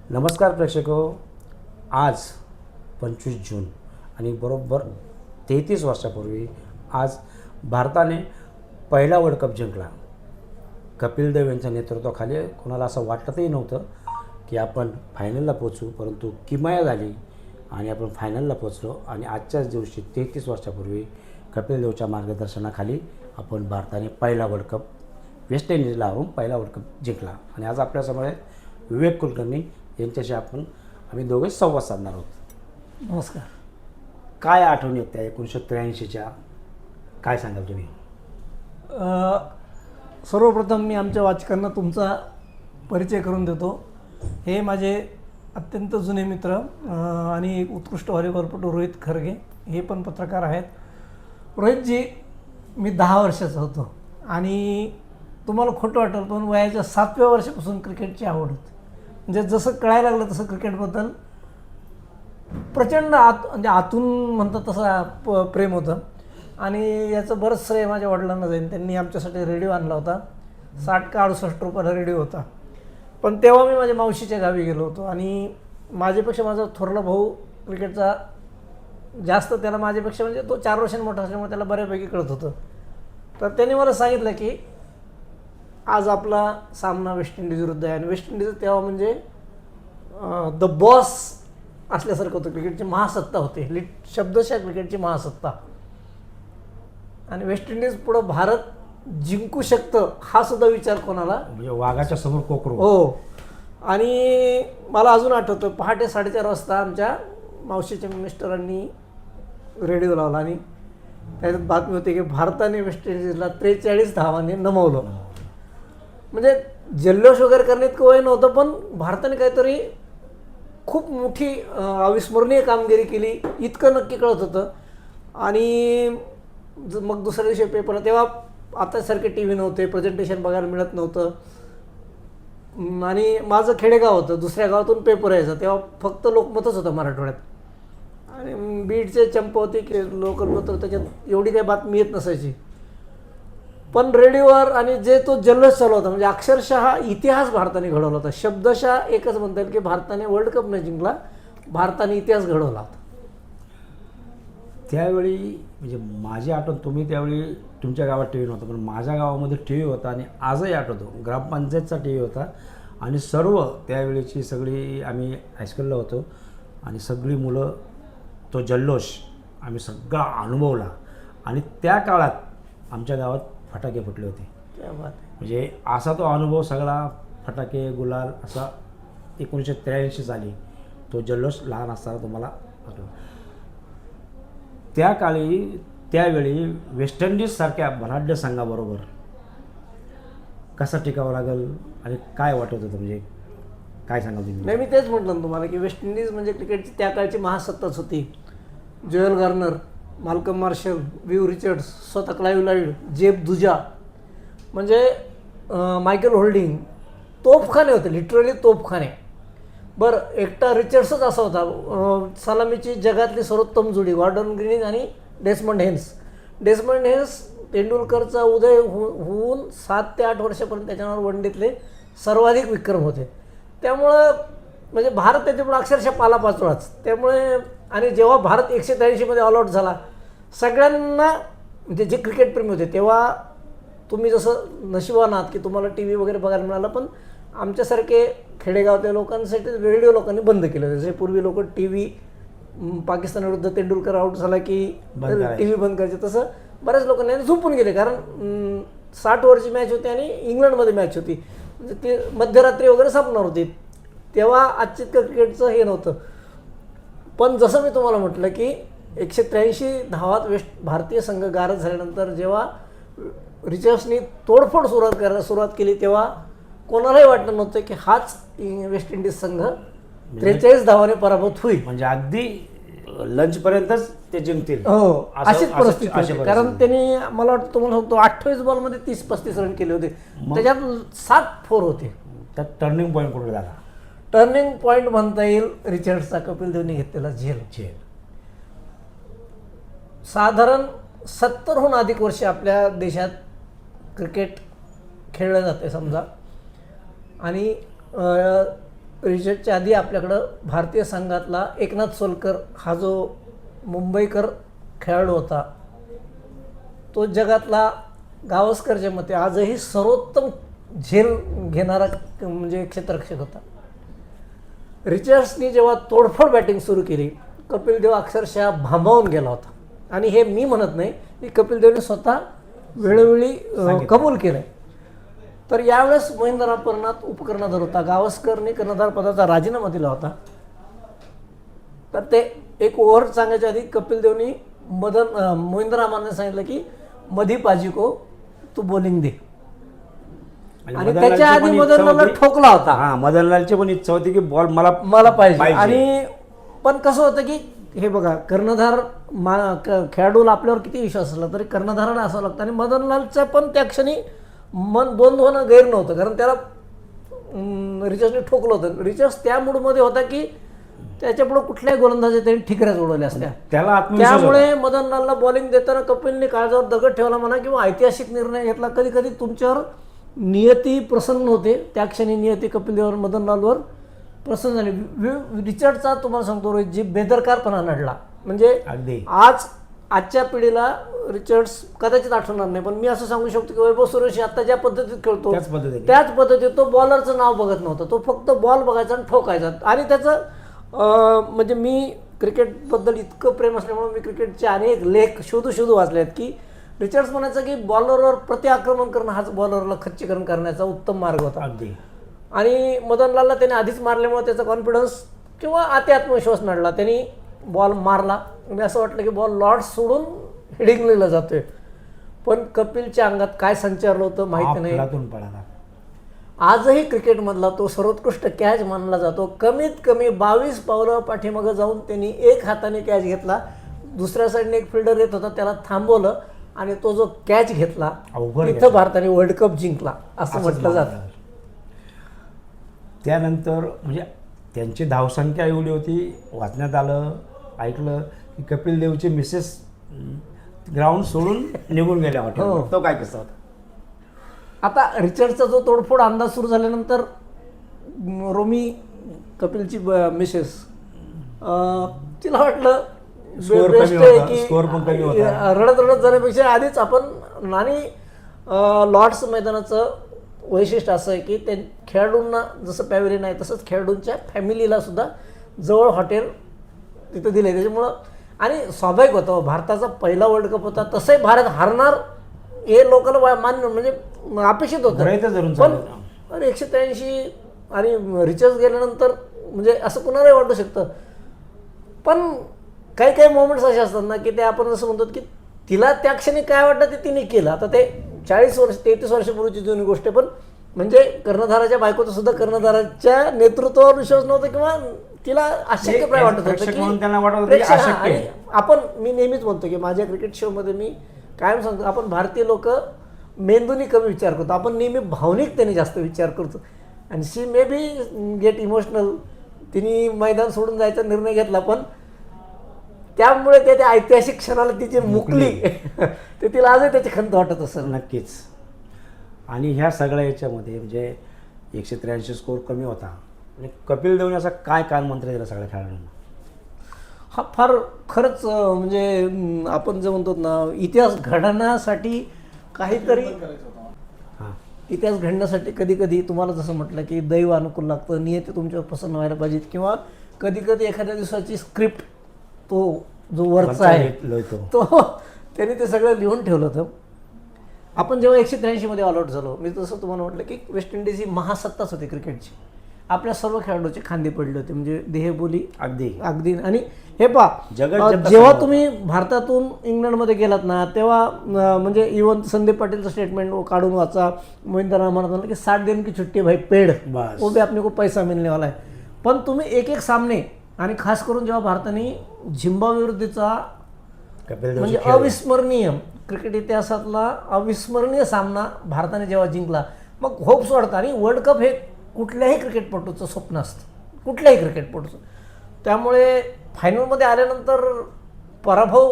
नमस्कार प्रेक्षको. आज 25 जून आणि बरोबर 33 वर्षापूर्वी आज भारताने पहिला वर्ल्ड कप जिंकला. कपिल देव यांच्या नेतृत्वाखाली कोणाला असं वाटतही नव्हतं की आपण फायनलला पोचू, परंतु किमया झाली आणि आपण फायनलला पोचलो. आणि आजच्याच दिवशी 33 वर्षापूर्वी कपिल देवच्या मार्गदर्शनाखाली आपण भारताने पहिला वर्ल्ड कप वेस्ट इंडिजला हरवून पहिला वर्ल्ड कप जिंकला. आणि आज आपल्यासमोर आहेत विवेक कुलकर्णी यांच्याशी आम्ही दोघे संवाद साधणार आहोत. नमस्कार. काय आठवणी आहेत त्या 1983च्या, काय सांगाल तुम्ही? सर्वप्रथम मी आमच्या वाचकांना तुमचा परिचय करून देतो. हे माझे अत्यंत जुने मित्र आणि एक उत्कृष्ट व्हॉलीबॉलपटू रोहित खरगे, हे पण पत्रकार आहेत. रोहितजी, मी 10 वर्षाचा होतो आणि तुम्हाला खोटं वाटेल पण वयाच्या 7व्या वर्षापासून क्रिकेटची आवड होती. म्हणजे जसं कळायला लागलं तसं क्रिकेटबद्दल प्रचंड म्हणजे आतून म्हणतात तसं प्रेम होतं. आणि याचं बरंच श्रेय माझ्या वडिलांना जाईल. त्यांनी आमच्यासाठी रेडिओ आणला होता. 60 का 68 रुपयाला रेडिओ होता. पण तेव्हा मी माझ्या मावशीच्या गावी गेलो होतो आणि माझ्यापेक्षा माझा थोरला भाऊ क्रिकेटचा जास्त, त्याला माझ्यापेक्षा म्हणजे तो 4 वर्षांनी मोठा असल्यामुळे त्याला बऱ्यापैकी कळत होतं. तर त्यांनी मला सांगितलं की आज आपला सामना वेस्ट इंडिज विरुद्ध आहे. आणि वेस्ट इंडिज तेव्हा म्हणजे द बॉस असल्यासारखं होतं. क्रिकेटची महासत्ता होती, शब्दशः क्रिकेटची महासत्ता. आणि वेस्ट इंडिज पुढं भारत जिंकू शकतं हा सुद्धा विचार कोणाला, म्हणजे वाघाच्या समोर कोकरू. हो. आणि मला अजून आठवतं, पहाटे 4:30 वाजता आमच्या मावशीच्या मिस्टरांनी रेडिओ लावला आणि त्याच्यात बातमी होती की भारताने वेस्ट इंडिजला 43 धावांनी नमवलं. म्हणजे जल्लोष वगैरे करण्यात इतकं वय नव्हतं, पण भारताने काहीतरी खूप मोठी अविस्मरणीय कामगिरी केली इतकं नक्की कळत होतं. आणि मग दुसऱ्या दिवशी पेपर, तेव्हा आतासारखे टी व्ही नव्हते, प्रेझेंटेशन बघायला मिळत नव्हतं. आणि माझं खेडेगाव होतं, दुसऱ्या गावातून पेपर यायचा. तेव्हा फक्त लोकमतच होतं मराठवाड्यात आणि बीडचे चंपावती की लोकल पत्र, त्याच्यात एवढी काही बातमी येत नसायची. पण रेडिओवर आणि जे तो जल्लोष चालू होता, म्हणजे अक्षरशः हा इतिहास भारताने घडवला होता. शब्दशः एकच म्हणता येईल की भारताने वर्ल्ड कप नाही जिंकला, भारताने इतिहास घडवला होता. त्यावेळी म्हणजे माझी आठवण, तुम्ही त्यावेळी तुमच्या गावात टी व्ही नव्हता, पण माझ्या गावामध्ये टी व्ही होता. आणि आजही आठवतो, ग्रामपंचायतचा टी व्ही होता. आणि सर्व त्यावेळेची सगळी, आम्ही हायस्कूलला होतो आणि सगळी मुलं, तो जल्लोष आम्ही सगळा अनुभवला. आणि त्या काळात आमच्या गावात फटाके फुटले होते. म्हणजे असा तो अनुभव सगळा, फटाके गुलाल असा 1983 साली तो जल्लोष लहान असताना तुम्हाला आठवतो. त्या काळी त्यावेळी वेस्ट इंडिजसारख्या भराढ्य संघाबरोबर कसा टिकावं लागेल आणि काय वाटत होतं, म्हणजे काय सांगाल तुम्ही? नाही, मी तेच म्हटलं ना तुम्हाला की वेस्ट इंडिज म्हणजे क्रिकेटची त्या काळची महासत्ताच होती. Joel Garner, Malcolm Marshall, Viv Richards, स्वतः क्लाइव्ह लाईड, जेब दुजा, म्हणजे मायकेल होल्डिंग, तोफखाने होते, लिटरली तोफखाने. बरं, एकटा रिचर्ड्सच असा होता, सलामीची जगातली सर्वोत्तम जोडी, गॉर्डन ग्रीनिंग आणि डेसमंड हेन्स. तेंडुलकरचा उदय होऊन 7 ते 8 वर्षापर्यंत त्याच्यावर वनडेतले सर्वाधिक विक्रम होते. त्यामुळं म्हणजे भारत त्याच्यामुळे अक्षरशः पालापाचोळाच. त्यामुळे आणि जेव्हा भारत 183 ऑल आऊट झाला, सगळ्यांना म्हणजे जे क्रिकेटप्रेमी होते, तेव्हा तुम्ही जसं नशिबान आहात की तुम्हाला टी व्ही वगैरे बघायला मिळालं, पण आमच्यासारखे खेडेगावातल्या लोकांसाठी रेडिओ लोकांनी बंद केलं. जसे पूर्वी लोक टी व्ही, पाकिस्तानविरुद्ध तेंडुलकर आऊट झाला की टी व्ही बंद करायचे, तसं बऱ्याच लोकांनी झोपून गेले. कारण 60 ओव्हरची मॅच होती आणि इंग्लंडमध्ये मॅच होती, म्हणजे ते मध्यरात्री वगैरे संपणार होती. तेव्हा आजच्या क्रिकेटचं हे नव्हतं. पण जसं मी तुम्हाला म्हटलं की 183 धावात भारतीय संघ गारद झाल्यानंतर जेव्हा रिचर्ड्सनी तोडफोड सुरुवात केली, तेव्हा कोणालाही वाटलं नव्हतं की हाच वेस्ट इंडिज संघ 43 धावाने पराभूत होईल. म्हणजे अगदी लंचपर्यंतच ते जिंकतील, हो, अशीच परिस्थिती होती. कारण त्यांनी, मला वाटतं तुम्हाला सांगतो, 28 बॉलमध्ये 30-35 रन केले होते, त्याच्यात 7 4 होते. त्यात टर्निंग पॉईंट कुठे झाला? टर्निंग पॉईंट म्हणता येईल रिचर्ड्सचा, कपिल देवने घेतलेला झेल. साधारण 70हून अधिक वर्षे आपल्या देशात क्रिकेट खेळलं जाते समजा. आणि रिचर्डच्या आधी आपल्याकडं भारतीय संघातला एकनाथ सोलकर हा जो मुंबईकर खेळाडू होता, तो जगातला गावस्करच्या मते आजही सर्वोत्तम झेल घेणारा म्हणजे क्षेत्ररक्षक होता. रिचर्ड्सनी जेव्हा तोडफोड बॅटिंग सुरू केली, कपिल देव अक्षरशः भांबावून गेला होता. आणि हे मी म्हणत नाही, की कपिल देवने स्वतः वेळोवेळी कबूल केलं. तर यावेळेस महेंद्र परनाथ उपकर्णधार होता. गावस्करने कर्णधार पदाचा राजीनामा दिला होता. तर ते एक ओव्हर सांगायच्या आधी कपिल देवनी मोहिंद्र रामाने सांगितलं की मधी पाजी को तू बॉलिंग दे. आणि त्याच्या आधी मदनलालला ठोकला होता. हा, मदनलालची पण इच्छा होती की बॉल मला पाहिजे. आणि पण कसं होतं की हे बघा, कर्णधार खेळाडूला आपल्यावर किती विश्वास असला तरी कर्णधाराला असावं लागतं. आणि मदनलालचं पण त्या क्षणी मन द्वंद्व होणं गैर नव्हतं, कारण त्याला रिचर्ड्सने ठोकलं होतं. रिचर्ड्स त्या मूडमध्ये होता की त्याच्यापुढे कुठल्याही गोलंदाजी त्यांनी ठिकऱ्याच उडवल्या असत्या. त्यामुळे मदनलालला बॉलिंग देताना कपिलने काळजावर दगड ठेवला म्हणा किंवा ऐतिहासिक निर्णय घेतला. कधी कधी तुमच्यावर नियती प्रसन्न होते. त्या क्षणी नियती कपिल देववर मदनलालवर प्रसन्न झाली. रिचर्डचा तुम्हाला सांगतो जी बेदरकारपणा नडला, म्हणजे आजच्या पिढीला रिचर्ड्स कदाचित आठवणार नाही, पण मी असं सांगू शकतो की वैभव सूर्यवंशी आता ज्या पद्धतीत खेळतो त्याच पद्धतीत तो बॉलरचं नाव बघत नव्हता. तो फक्त बॉल बघायचा आणि ठोकायचा. आणि त्याचं म्हणजे मी क्रिकेटबद्दल इतकं प्रेम असल्यामुळे मी क्रिकेटचे अनेक लेख शोधू वाचले आहेत की रिचर्ड्स म्हणायचं की बॉलरवर प्रतिआक्रमण करणं हाच बॉलरला खच्चीकरण करण्याचा उत्तम मार्ग होता. आणि मदनलालला त्याने आधीच मारल्यामुळे त्याचा कॉन्फिडन्स किंवा आत्मविश्वास नडला. त्यांनी बॉल मारला. म्हणजे असं वाटलं की बॉल लॉर्ड सोडून हेडिंग्लीला जातोय. पण कपिलच्या अंगात काय संचारलं होतं माहिती नाही. आजही क्रिकेटमधला तो सर्वोत्कृष्ट कॅच मानला जातो. कमीत कमी 22 पावलं पाठीमागं जाऊन त्यांनी एक हाताने कॅच घेतला. दुसऱ्या साईडने एक फिल्डर येत होता, त्याला थांबवलं आणि तो जो कॅच घेतला तिथं भारताने वर्ल्ड कप जिंकला असं म्हटलं जातं. त्यानंतर म्हणजे त्यांची धावसंख्या एवढी होती, वाचण्यात आलं, ऐकलं की कपिल देवची मिसेस ग्राउंड सोडून निघून गेल्या हॉटेल. तो काय किस्सा होता? आता रिचर्डचा जो तोडफोड अंदाज सुरू झाल्यानंतर रोमी कपिलची मिसेस तिला वाटलं रडत जाण्यापेक्षा आधीच आपण. आणि लॉर्ड्स मैदानाचं वैशिष्ट्य असं आहे की त्या खेळाडूंना जसं पॅव्हेलियन आहे तसंच खेळाडूंच्या फॅमिलीला सुद्धा जवळ हॉटेल तिथं दिलं आहे. त्याच्यामुळं आणि स्वाभाविक होतं, भारताचा पहिला वर्ल्ड कप होता, तसंही भारत हारणार हे लोकांना मान्य म्हणजे अपेक्षित होतं. पण 183 आणि रिचर्ड्स गेल्यानंतर म्हणजे असं कुणालाही वाटू शकतं. पण काही मोमेंट्स असे असतात ना की ते आपण जसं म्हणतो की तिला त्या क्षणी काय वाटतं ते तिने केलं. आता ते 33 वर्षापूर्वीची जुनी गोष्ट आहे, पण म्हणजे कर्णधाराच्या बायकोचं सुद्धा कर्णधाराच्या नेतृत्वावर विश्वास नव्हता किंवा तिला अशक्यप्राय वाटत होतं की आपण. मी नेहमीच म्हणतो की माझ्या क्रिकेट शोमध्ये मी कायम सांगतो, आपण भारतीय लोक मेंदूनी कमी विचार करतो, आपण नेहमी भावनिकतेने जास्त विचार करतो. आणि she may be get emotional. तिने मैदान सोडून जायचा निर्णय घेतला, पण त्यामुळे त्या ऐतिहासिक क्षणाला तिची मुकली ते तिला आजही त्याची खंत वाटत असेल. नक्कीच. आणि ह्या सगळ्या याच्यामध्ये म्हणजे 183 स्कोर कमी होता आणि कपिल देवने असा काय कानमंत्र दिला सगळ्या खेळाडूंना? हा फार खरंच म्हणजे आपण जे म्हणतो ना, इतिहास घडण्यासाठी काहीतरी इतिहास घडण्यासाठी कधी कधी तुम्हाला जसं म्हटलं की दैव अनुकूल लागतं, नियती तुमच्यावर प्रसन्न व्हायला पाहिजे, किंवा कधी कधी एखाद्या दिवसाची स्क्रिप्ट तो जो वरचा आहे तो त्याने ते सगळं लिहून ठेवलं होतं. आपण जेव्हा 183 मध्ये ऑल आउट झालो, मी जसं तुम्हाला म्हटलं की वेस्ट इंडिज ही महासत्ताच होती क्रिकेटची. आपल्या सर्व खेळाडूचे खांदे पडले होते, म्हणजे देहबोली अगदी. आणि हे पहा, जेव्हा तुम्ही भारतातून इंग्लंडमध्ये गेलात ना, तेव्हा म्हणजे इव्हन संदीप पाटीलचं स्टेटमेंट काढून वाचा. मोहिंदर राहमान म्हणाले की 60 दिन की छुट्टी भाई पेड, वो भी आपने को पैसा मिलने वाला है. पण तुम्ही एक सामने, आणि खास करून जेव्हा भारताने झिम्बाब्वे विरुद्धचा म्हणजे अविस्मरणीय क्रिकेट इतिहासातला अविस्मरणीय सामना भारताने जेव्हा जिंकला, मग होप्स वाढतात. आणि वर्ल्ड कप हे कुठल्याही क्रिकेटपटूचं स्वप्न असतं, कुठल्याही क्रिकेटपटूचं. त्यामुळे फायनलमध्ये आल्यानंतर पराभव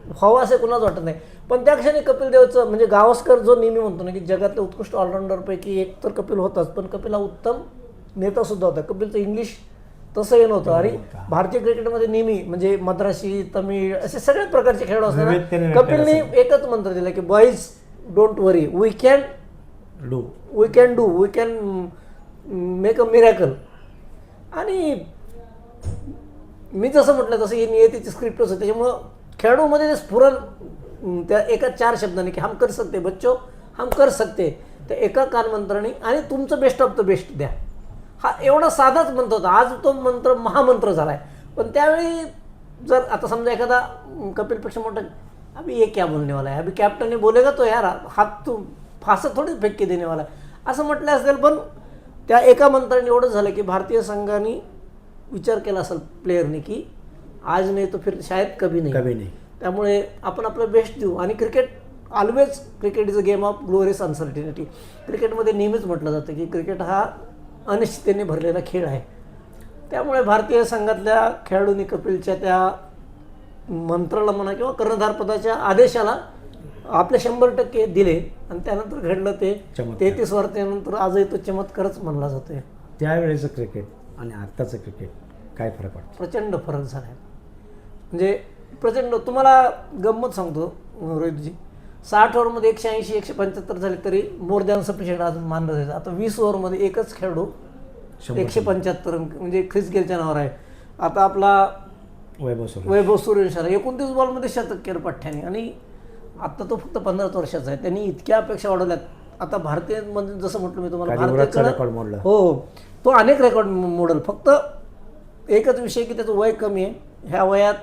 व्हावा असे कुणाच वाटत नाही. पण त्या क्षणी कपिल देवचं म्हणजे गावस्कर जो नेहमी म्हणतो ना की जगातल्या उत्कृष्ट ऑलराऊंडरपैकी एक तर कपिल होताच, पण कपिलला उत्तम नेतासुद्धा होता. कपिलचं इंग्लिश तसं हे नव्हतं. आणि भारतीय क्रिकेटमध्ये नेहमी म्हणजे मद्रासी, तमिळ असे सगळ्याच प्रकारचे खेळ असताना कपिलने एकच मंत्र दिला की boys don't worry, we can do, we can make a miracle. आणि मी जसं म्हटलं तसं ही नियतीची स्क्रिप्टच होती. त्याच्यामुळं खेळाडूमध्ये ते स्फुरण त्या एका 4 शब्दाने की हम कर सकते बच्चो, हम कर सकते, त्या एका कानमंत्राने आणि तुमचं बेस्ट ऑफ द बेस्ट द्या. हा एवढा साधाच मंत्र होता. आज तो मंत्र महामंत्र झाला आहे. पण त्यावेळी जर आता समजा एखादा कपिलपेक्षा मोठा, अभी ये क्या बोलने वाला है, अभी कॅप्टन ने बोलेगा तो यार हात तू फासं थोडी फेक देने वाला आहे असं म्हटलं असेल. पण त्या एका मंत्राने एवढं झालं की भारतीय संघाने विचार केला असेल प्लेयरने की आज नाही तो फिर शायद कभी नाही. त्यामुळे आपण आपलं बेस्ट देऊ. आणि cricket always, cricket is a game of glorious uncertainty. क्रिकेटमध्ये नेहमीच म्हटलं जातं की क्रिकेट हा अनिश्चिततेने भरलेला खेळ आहे. त्यामुळे भारतीय संघातल्या खेळाडूंनी कपिलच्या त्या मंत्राला म्हणा किंवा कर्णधारपदाच्या आदेशाला आपले 100% दिले. आणि त्यानंतर घडलं ते 33 वर्षानंतर आजही तो चमत्कारच म्हणला जातोय. त्यावेळेचं क्रिकेट आणि आत्ताचं क्रिकेट काय फरक वाटतो? प्रचंड फरक झाला आहे. म्हणजे प्रचंड. तुम्हाला गंमत सांगतो रोहितजी, 60 ओव्हरमध्ये 180, 175 झाले तरी मोर दॅन सफिशियंट आज मानलं जायचं. आता 20 ओव्हरमध्ये एकच खेळाडू 175 रन म्हणजे ख्रिस गेलच्या नावावर आहे. आता आपला वैभव सूर्यवंशी 29 बॉलमध्ये शतक केलं पठ्ठ्याने. आणि आता तो फक्त 15 वर्षाचा आहे. त्यांनी इतक्या अपेक्षा वाढवल्यात. आता भारतीयमध्ये जसं म्हटलं मी तुम्हाला, भारतीय हो तो अनेक रेकॉर्ड मोडल. फक्त एकच विषय की त्याचं वय कमी आहे. ह्या वयात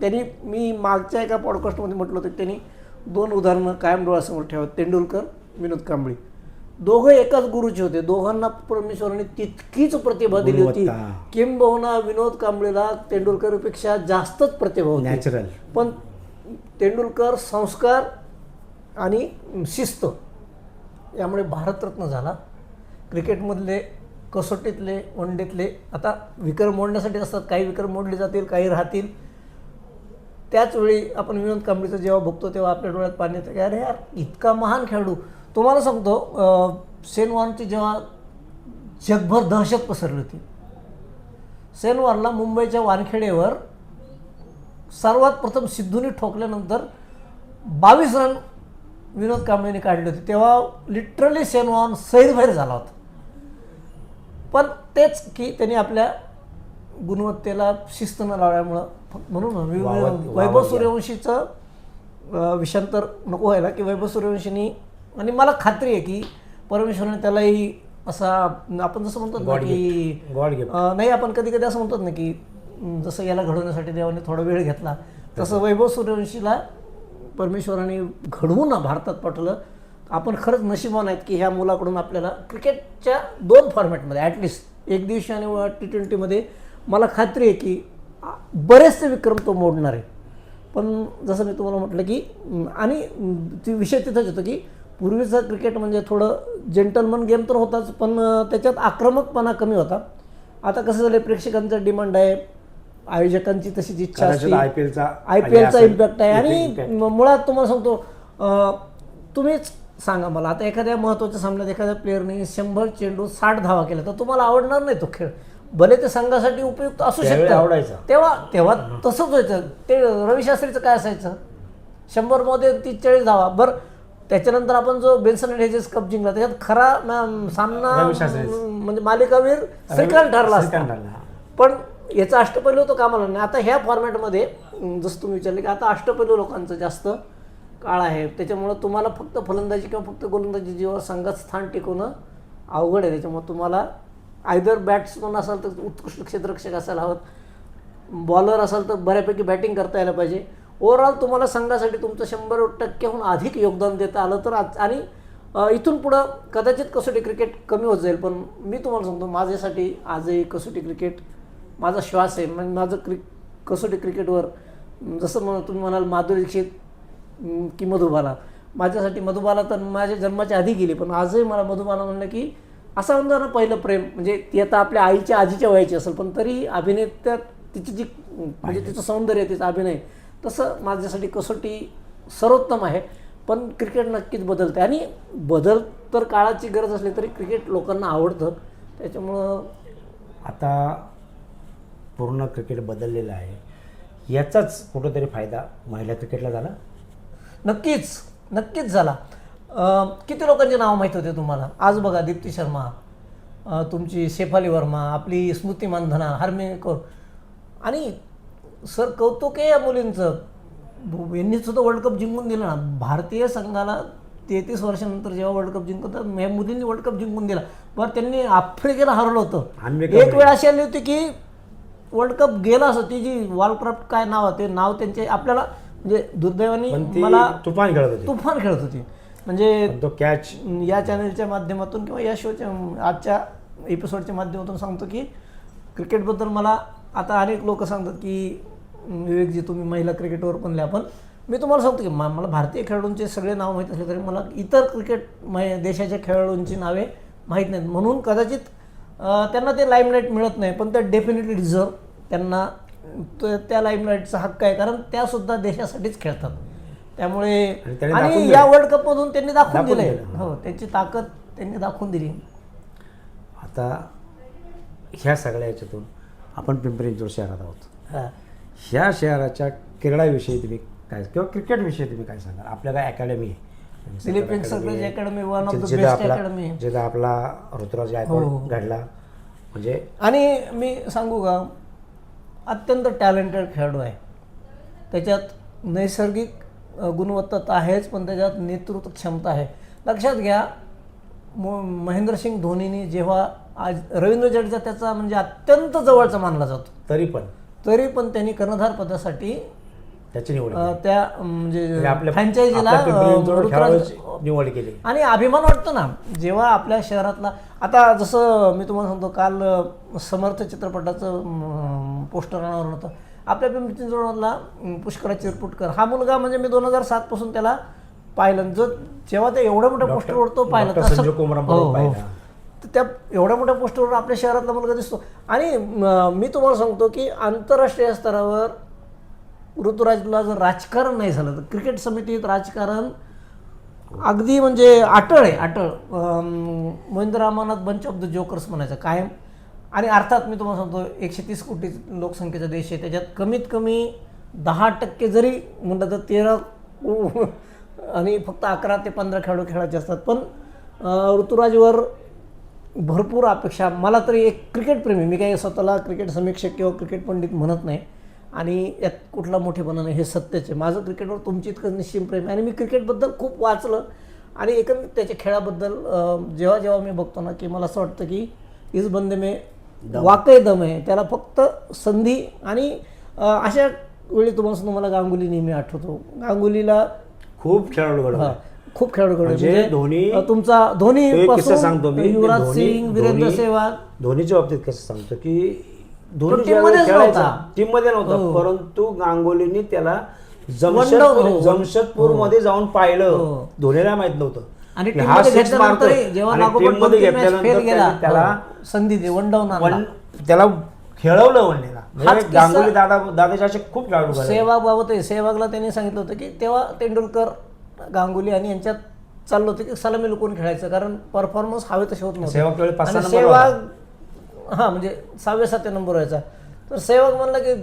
त्यांनी, मी मागच्या एका पॉडकास्टमध्ये म्हटलं होतं, त्यांनी 2 उदाहरणं कायम डोळ्यासमोर ठेवत. तेंडुलकर, विनोद कांबळी, दोघं एकाच गुरुचे होते. दोघांना परमेश्वराने तितकीच प्रतिभा दिली होती. किंबहुना विनोद कांबळीला तेंडुलकरपेक्षा जास्तच प्रतिभा होती नॅचरल. पण तेंडुलकर संस्कार आणि शिस्त यामुळे भारतरत्न झाला. क्रिकेटमधले कसोटीतले, वनडेतले आता विक्रम मोडण्यासाठी असतात. काही विक्रम मोडले जातील, काही राहतील. त्याचवेळी आपण विनोद कांबळीचं जेव्हा बघतो तेव्हा आपल्या डोळ्यात पाणी येतं की अरे यार इतका महान खेळाडू. तुम्हाला सांगतो, शेन वॉर्नची जेव्हा जगभर दहशत पसरली होती, शेन वॉर्नला मुंबईच्या वानखेडेवर सर्वात प्रथम सिद्धूने ठोकल्यानंतर 22 रन विनोद कांबळीने काढले होते. तेव्हा लिटरली शेन वॉर्न सैरभैर झाला होता. पण तेच की त्यांनी आपल्या गुणवत्तेला शिस्त न लावल्यामुळं, म्हणून वैभव सूर्यवंशीचं विषांतर नको व्हायला की वैभव सूर्यवंशीनी, आणि मला खात्री आहे की परमेश्वराने त्यालाही असा, आपण जसं म्हणतो ना की नाही, आपण कधी कधी असं म्हणतो ना की जसं याला घडवण्यासाठी देवाने थोडा वेळ घेतला, तसं वैभव सूर्यवंशीला परमेश्वराने घडवून भारतात पाठवलं. आपण खरंच नशिबान आहेत की ह्या मुलाकडून आपल्याला क्रिकेटच्या 2 फॉर्मॅटमध्ये ॲटलिस्ट एकदिवसीय आणि T20मध्ये मला खात्री आहे की बरेचसे विक्रम तो मोडणार आहे. पण जसं मी तुम्हाला म्हटलं की, आणि ती विषय तिथंच होतं की पूर्वीचं क्रिकेट म्हणजे थोडं जेंटलमन गेम तर होताच, पण त्याच्यात आक्रमकपणा कमी होता. आता कसं झालं, प्रेक्षकांचा डिमांड आहे, आयोजकांची तशीच इच्छा असते, IPLचा इम्पॅक्ट आहे. आणि मुळात तुम्हाला सांगतो, तुम्हीच सांगा मला, आता एखाद्या महत्त्वाच्या सामन्यात एखाद्या प्लेअरने 100 चेंडू 60 धावा केल्या तर तुम्हाला आवडणार नाही तो खेळ. भले ते संघासाठी उपयुक्त असू शकतं, आवडायचं तेव्हा तसंच व्हायचं. ते रविशास्त्रीचं काय असायचं, 100मध्ये 30-40 धावा. बरं, त्याच्यानंतर आपण जो बेन्सन अँड हेजेस कप जिंकला त्याच्यात खरा सामना म्हणजे मालिकावीर श्रीकांत ठरला असता. पण याचा अष्टपैलू तो कामाला नाही. आता ह्या फॉर्मॅटमध्ये जसं तुम्ही विचारले की आता अष्टपैलू लोकांचं जास्त काळ आहे. त्याच्यामुळं तुम्हाला फक्त फलंदाजी किंवा फक्त गोलंदाजी जीवावर संघात स्थान टिकवणं अवघड आहे. त्याच्यामुळे तुम्हाला आयदर बॅट्समन असाल तर उत्कृष्ट क्षेत्ररक्षक असायला हवं, बॉलर असाल तर बऱ्यापैकी बॅटिंग करता यायला पाहिजे. ओव्हरऑल तुम्हाला संघासाठी तुमचं 100%हून अधिक योगदान देता आलं तर आणि इथून पुढं कदाचित कसोटी क्रिकेट कमी होत जाईल. पण मी तुम्हाला सांगतो, माझ्यासाठी आजही कसोटी क्रिकेट माझा श्वास आहे. म्हणजे माझं कसोटी क्रिकेटवर जसं तुम्ही म्हणाल माधुरी दीक्षित की मधुबाला, माझ्यासाठी मधुबाला तर माझ्या जन्माच्या आधी गेली, पण आजही मला मधुबाला म्हणलं की असं म्हणतो ना पहिलं प्रेम, म्हणजे ती आता आपल्या आईच्या आजीच्या वयाची असेल पण तरी अभिनेत्यात तिची जी म्हणजे तिचं सौंदर्य, तिचा अभिनय, तसं माझ्यासाठी कसोटी सर्वोत्तम आहे. पण क्रिकेट नक्कीच बदलते आणि बदल तर काळाची गरज असली तरी क्रिकेट लोकांना आवडतं. त्याच्यामुळं आता पूर्ण क्रिकेट बदललेलं आहे, याचाच कुठंतरी फायदा महिला क्रिकेटला झाला. नक्कीच झाला. किती लोकांची नावं माहीत होते तुम्हाला? आज बघा, दीप्ती शर्मा, तुमची शेफाली वर्मा, आपली स्मृती मानधना, हरमन कौर, आणि सर कौतुक आहे या मुलींचं. यांनी सुद्धा वर्ल्ड कप जिंकून दिला ना भारतीय संघाला. 33 वर्षानंतर जेव्हा वर्ल्ड कप जिंकत या मुलींनी वर्ल्ड कप जिंकून दिला. बरं, त्यांनी आफ्रिकेला हरवलं होतं. एक वेळ अशी आली होती की वर्ल्ड कप गेला असं. ती जी वॉलक्राफ्ट काय नाव आहे, ते नाव त्यांचे आपल्याला म्हणजे दुर्दैवाने मला तुफान खेळत होती. म्हणजे तो कॅच या चॅनलच्या माध्यमातून किंवा या शोच्या आजच्या एपिसोडच्या माध्यमातून सांगतो की क्रिकेटबद्दल मला आता अनेक लोक सांगतात की विवेकजी तुम्ही महिला क्रिकेटवर पण लिहा. पण मी तुम्हाला सांगतो की मला भारतीय खेळाडूंचे सगळे नाव माहीत असले तरी मला इतर क्रिकेट देशाच्या खेळाडूंची नावे माहीत नाहीत. म्हणून कदाचित त्यांना ते लाईमलाईट मिळत नाही, पण ते डेफिनेटली डिझर्व. त्यांना त्या लाईमलाईटचा हक्क आहे, कारण त्यासुद्धा देशासाठीच खेळतात. त्यामुळे आणि या वर्ल्ड कपमधून त्यांनी दाखवून दिलंय. हो, त्यांची ताकद त्यांनी दाखवून दिली. आता ह्या सगळ्या याच्यातून आपण पिंपरी चिंचवड शहरात आहोत. ह्या शहराच्या क्रीडाविषयी तुम्ही काय किंवा क्रिकेटविषयी तुम्ही काय सांगाल? आपल्या काय अकॅडमी आहे, Dilip Venkataraman academy, one of the best academy, जिथं आपला ऋतुराज गायकवाड घडला. म्हणजे आणि मी सांगू का, अत्यंत टॅलेंटेड खेळाडू आहे. त्याच्यात नैसर्गिक गुणवत्ता आहेच, पण त्याच्यात नेतृत्व क्षमता आहे. लक्षात घ्या, महेंद्रसिंग धोनीने जेव्हा आज रवींद्र जडेजा त्याचा म्हणजे अत्यंत जवळचा मानला जातो, तरी पण त्यांनी कर्णधार पदासाठी त्याची निवड त्या म्हणजे फ्रँचायझीला निवड केली. आणि अभिमान वाटतो ना जेव्हा आपल्या शहरातला. आता जसं मी तुम्हाला सांगतो, काल समर्थ चित्रपटाचं पोस्टर अनावर होतं. आपल्या पिंपरी चिंचवडमधला पुष्कराज चिरपुटकर हा मुलगा, म्हणजे मी 2007 पासून त्याला पाहिलं. जेव्हा ते एवढ्या मोठ्या पोस्टरवर तो पाहिला, तर त्या एवढ्या मोठ्या पोस्टरवर आपल्या शहरातला मुलगा दिसतो. आणि मी तुम्हाला सांगतो की आंतरराष्ट्रीय स्तरावर ऋतुराजला जर राजकारण नाही झालं तर क्रिकेट समितीत राजकारण अगदी म्हणजे अटळ आहे, अटळ. Mohinder Amarnath bunch of the jokers म्हणायचं कायम. आणि अर्थात मी तुम्हाला सांगतो 130 कोटी लोकसंख्येचा देश आहे, त्याच्यात कमीत कमी 10% जरी म्हणलं तर 13 आणि फक्त 11 ते 15 खेळाडू खेळायचे असतात. पण ऋतुराजवर भरपूर अपेक्षा. मला तरी एक क्रिकेटप्रेमी, मी काही स्वतःला क्रिकेट समीक्षक किंवा क्रिकेट पंडित म्हणत नाही आणि यात कुठला मोठेपणा नाही, हे सत्यच आहे. माझं क्रिकेटवर तुमची इतकं निश्चित प्रेम आहे आणि मी क्रिकेटबद्दल खूप वाचलं आणि एकंदरीत त्याच्या खेळाबद्दल जेव्हा जेव्हा मी बघतो ना की मला असं वाटतं की इस बंदे में वाकई दम आहे. त्याला फक्त संधी. आणि अशा वेळी तुम्हाला गांगुली नेहमी आठवतो. गांगुलीला खूप खेळाडू म्हणजे तुमचा धोनी कसं सांगतो मी, युवराज सिंग, वीरेंद्र सेहवाग. धोनीच्या बाबतीत कसं सांगतो की धोनी टीम मध्ये नव्हता, परंतु गांगुलीने त्याला जमशेदपूर मध्ये जाऊन पाहिलं. धोनीला माहित नव्हतं आणि त्याला संधी दे त्याला खेळवलं वनडेला. गांगुली दादाच्या असे खूप खेळाडू. सेहवाग बाबत आहे, सेहवागला त्यांनी सांगितलं होतं की तेव्हा तेंडुलकर, गांगुली आणि यांच्यात चाललं होतं की सलामी लुकून खेळायचं, कारण परफॉर्मन्स हवे तसे होत नव्हते. सेहवाग म्हणजे 6-7 नंबर व्हायचा. तर सेहवाग म्हणला की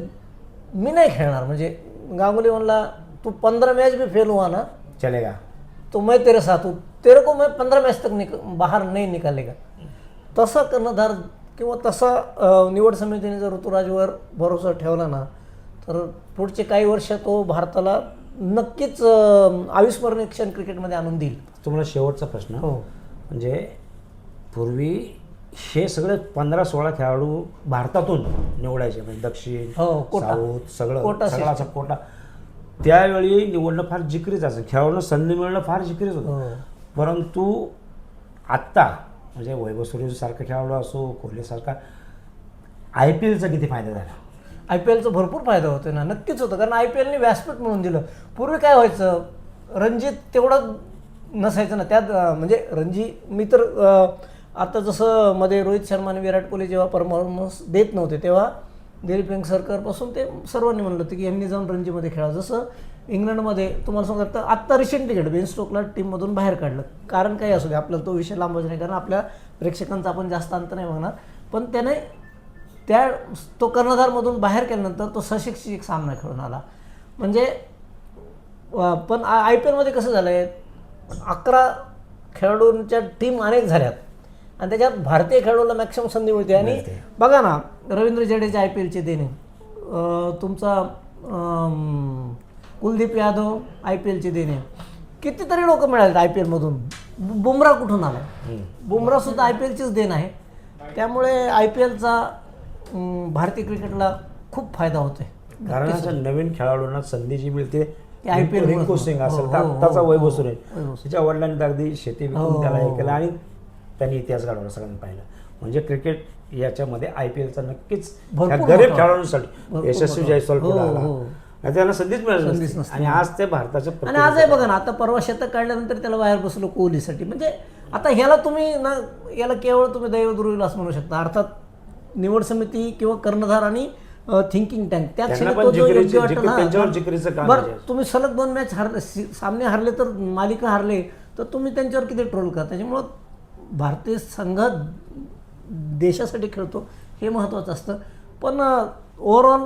मी नाही खेळणार. म्हणजे गांगुली म्हणला तू 15 मॅच भी फेल हुआ ना चलेगा तो मैं तेरे साथ हूँ, तेरे को मैं 15 मॅच तक बाहर नहीं निकालेगा. तसा कर्णधार किंवा तसा निवड समितीने जर ऋतुराजवर भरोसा ठेवला ना तर पुढचे काही वर्ष तो भारताला नक्कीच अविस्मरणीय क्षण क्रिकेटमध्ये आणून देईल. तुम्हाला शेवटचा प्रश्न. म्हणजे पूर्वी हे सगळे 15-16 खेळाडू भारतातून निवडायचे, म्हणजे दक्षिण साऊथ सगळं कोटा. त्यावेळी निवडणं फार जिकरीच असं, खेळाडूंना संधी मिळणं फार जिकरीच होतं. परंतु आत्ता म्हणजे वैभव सूर्यवंशीसारखा खेळाडू असो, कोहलीसारखा, IPLचा किती फायदा झाला? IPLचा भरपूर फायदा होतो ना. नक्कीच होतं, कारण IPLने व्यासपीठ म्हणून दिलं. पूर्वी काय व्हायचं, रणजीत तेवढं नसायचं ना त्यात. म्हणजे मी तर आता जसं मध्ये रोहित शर्मा आणि विराट कोहली जेव्हा परफॉर्मन्स देत नव्हते तेव्हा दिलीप वेंग सरकारपासून ते सर्वांनी म्हणलं होतं की यांनी जाऊन रणजीमध्ये खेळावं. जसं इंग्लंडमध्ये तुम्हाला सांगू तर आत्ता रिसेंटली घडलं बेन स्टोकला टीममधून बाहेर काढलं. कारण काही असू दे, आपल्याला तो विषय लांबवायचा नाही, कारण आपल्या प्रेक्षकांचा आपण जास्त अंत नाही बघणार. पण त्याने तो कर्णधारमधून बाहेर केल्यानंतर तो सशिक्षित सामना खेळून आला. म्हणजे पण IPLमध्ये कसं झालं आहे, 11 खेळाडूंच्या टीम अनेक झाल्यात आणि त्याच्यात भारतीय खेळाडूला मॅक्सिमम संधी मिळते. आणि बघा ना, रवींद्र जडेजा IPLचे देणे, तुमचा कुलदीप यादव IPLचे देणे, कितीतरी लोक मिळाले IPLमधून. बुमराह कुठून आला, बुमराहसुद्धा IPLचीच देण आहे. त्यामुळे IPLचा भारतीय क्रिकेटला खूप फायदा होतोय. कारण अशा नवीन खेळाडूंना संधी जी मिळते, IPL रिंकू सिंग असेल तर आत्ताचा वैभव सुरेश, तिच्या वडिलांनी तर अगदी शेती विकून त्याला हे केलं आणि त्यांनी इतिहास घडवला, सगळ्यांनी पाहिलं. म्हणजे क्रिकेट याच्यामध्ये IPLचा नक्कीच गरीब खेळाडूंसाठी यशस्वी जायस्वाल पुढे आला, त्यांना संधीच मिळाली नसती. आणि आज ते भारताचं आणि आजही बघा ना, आता परवा शतक काढल्यानंतर त्याला बाहेर बसलो कोहलीसाठी. म्हणजे आता ह्याला तुम्ही ना, याला केवळ तुम्ही दैवदुर्विल असं म्हणू शकता. अर्थात निवड समिती किंवा कर्णधार आणि थिंकिंग टँक त्या क्षणी तो जो योग्य वाटतं ना. बरं, तुम्ही सलग 2 मॅच सामने हरले तर, मालिका हरले तर तुम्ही त्यांच्यावर किती ट्रोल करा. त्याच्यामुळं भारतीय संघ देशासाठी खेळतो हे महत्त्वाचं असतं. पण ओव्हरऑल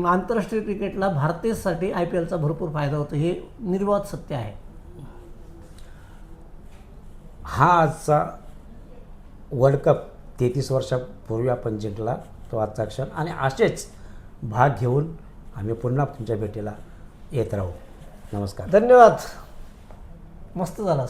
आंतरराष्ट्रीय क्रिकेटला भारतीयसाठी IPLचा भरपूर फायदा होतो, हे निर्वाद सत्य आहे. हा आजचा वर्ल्ड कप 33 वर्षापूर्वी आपण जिंकला, तो आजचा क्षण. आणि असेच भाग घेऊन आम्ही पुन्हा तुमच्या भेटीला येत राहू. नमस्कार, धन्यवाद. मस्त झाला.